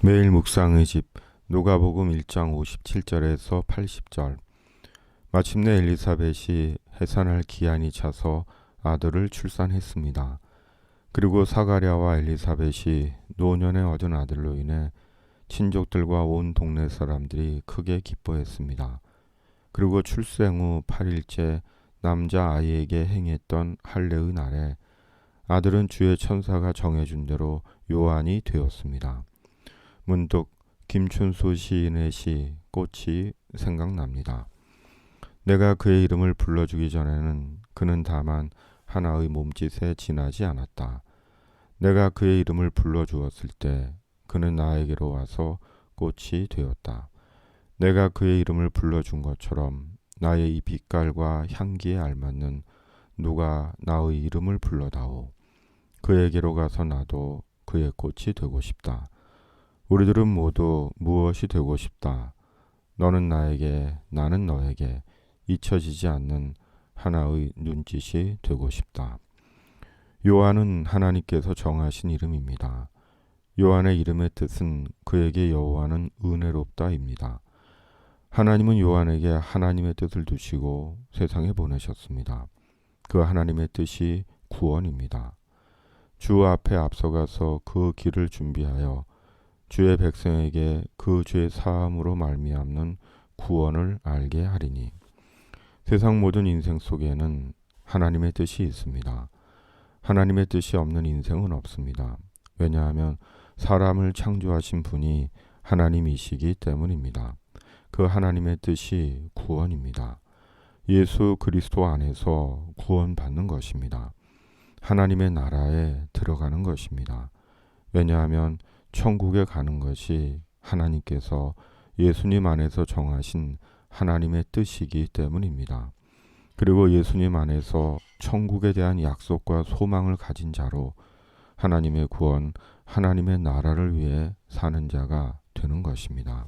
매일 묵상의 집 누가복음 1장 57절에서 80절. 마침내 엘리사벳이 해산할 기한이 차서 아들을 출산했습니다. 그리고 사가랴와 엘리사벳이 노년에 얻은 아들로 인해 친족들과 온 동네 사람들이 크게 기뻐했습니다. 그리고 출생 후 8일째 남자 아이에게 행했던 할례의 날에 아들은 주의 천사가 정해준 대로 요한이 되었습니다. 문득 김춘수 시인의 시 꽃이 생각납니다. 내가 그의 이름을 불러주기 전에는 그는 다만 하나의 몸짓에 지나지 않았다. 내가 그의 이름을 불러주었을 때 그는 나에게로 와서 꽃이 되었다. 내가 그의 이름을 불러준 것처럼 나의 이 빛깔과 향기에 알맞는 누가 나의 이름을 불러다오. 그에게로 가서 나도 그의 꽃이 되고 싶다. 우리들은 모두 무엇이 되고 싶다. 너는 나에게, 나는 너에게 잊혀지지 않는 하나의 눈짓이 되고 싶다. 요한은 하나님께서 정하신 이름입니다. 요한의 이름의 뜻은 그에게 여호와는 은혜롭다입니다. 하나님은 요한에게 하나님의 뜻을 두시고 세상에 보내셨습니다. 그 하나님의 뜻이 구원입니다. 주 앞에 앞서가서 그 길을 준비하여 주의 백성에게 그 죄 사함으로 말미암는 구원을 알게 하리니. 세상 모든 인생 속에는 하나님의 뜻이 있습니다. 하나님의 뜻이 없는 인생은 없습니다. 왜냐하면 사람을 창조하신 분이 하나님이시기 때문입니다. 그 하나님의 뜻이 구원입니다. 예수 그리스도 안에서 구원받는 것입니다. 하나님의 나라에 들어가는 것입니다. 왜냐하면 천국에 가는 것이 하나님께서 예수님 안에서 정하신 하나님의 뜻이기 때문입니다. 그리고 예수님 안에서 천국에 대한 약속과 소망을 가진 자로 하나님의 구원, 하나님의 나라를 위해 사는 자가 되는 것입니다.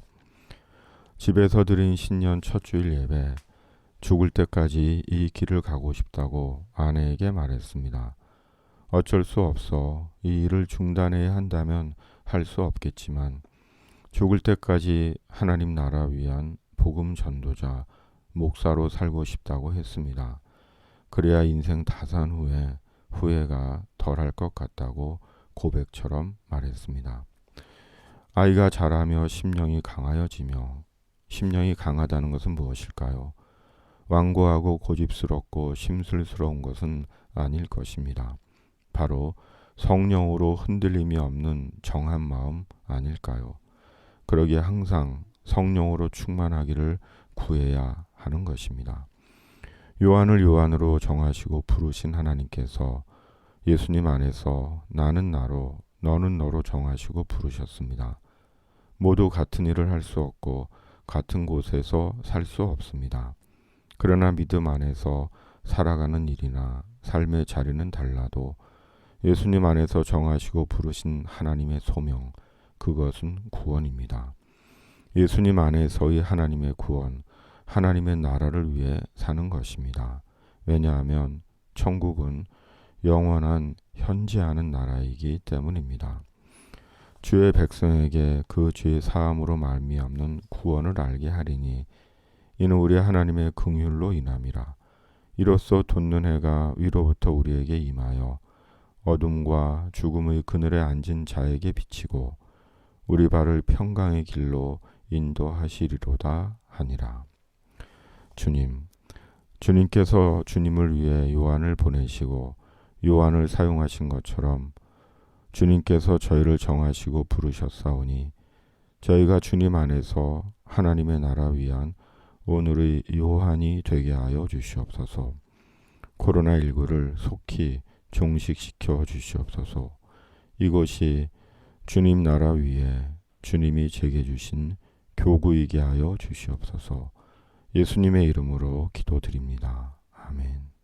집에서 드린 신년 첫 주일 예배, 죽을 때까지 이 길을 가고 싶다고 아내에게 말했습니다. 어쩔 수 없어. 이 일을 중단해야 한다면 할 수 없겠지만 죽을 때까지 하나님 나라 위한 복음 전도자, 목사로 살고 싶다고 했습니다. 그래야 인생 다 산 후에 후회가 덜할 것 같다고 고백처럼 말했습니다. 아이가 자라며 심령이 강하여지며, 심령이 강하다는 것은 무엇일까요? 완고하고 고집스럽고 심술스러운 것은 아닐 것입니다. 바로 성령으로 흔들림이 없는 정한 마음 아닐까요? 그러기에 항상 성령으로 충만하기를 구해야 하는 것입니다. 요한을 요한으로 정하시고 부르신 하나님께서 예수님 안에서 나는 나로 너는 너로 정하시고 부르셨습니다. 모두 같은 일을 할 수 없고 같은 곳에서 살 수 없습니다. 그러나 믿음 안에서 살아가는 일이나 삶의 자리는 달라도 예수님 안에서 정하시고 부르신 하나님의 소명, 그것은 구원입니다. 예수님 안에서의 하나님의 구원, 하나님의 나라를 위해 사는 것입니다. 왜냐하면 천국은 영원한 현재하는 나라이기 때문입니다. 주의 백성에게 그 죄 사함으로 말미암는 구원을 알게 하리니 이는 우리 하나님의 긍휼로 인함이라. 이로써 돋는 해가 위로부터 우리에게 임하여 어둠과 죽음의 그늘에 앉은 자에게 비치고 우리 발을 평강의 길로 인도하시리로다 하니라. 주님께서 주님을 위해 요한을 보내시고 요한을 사용하신 것처럼 주님께서 저희를 정하시고 부르셨사오니 저희가 주님 안에서 하나님의 나라 위한 오늘의 요한이 되게 하여 주시옵소서. 코로나19를 속히 종식시켜 주시옵소서. 이것이 주님 나라 위에 주님이 제게 주신 교구이게 하여 주시옵소서. 예수님의 이름으로 기도드립니다. 아멘.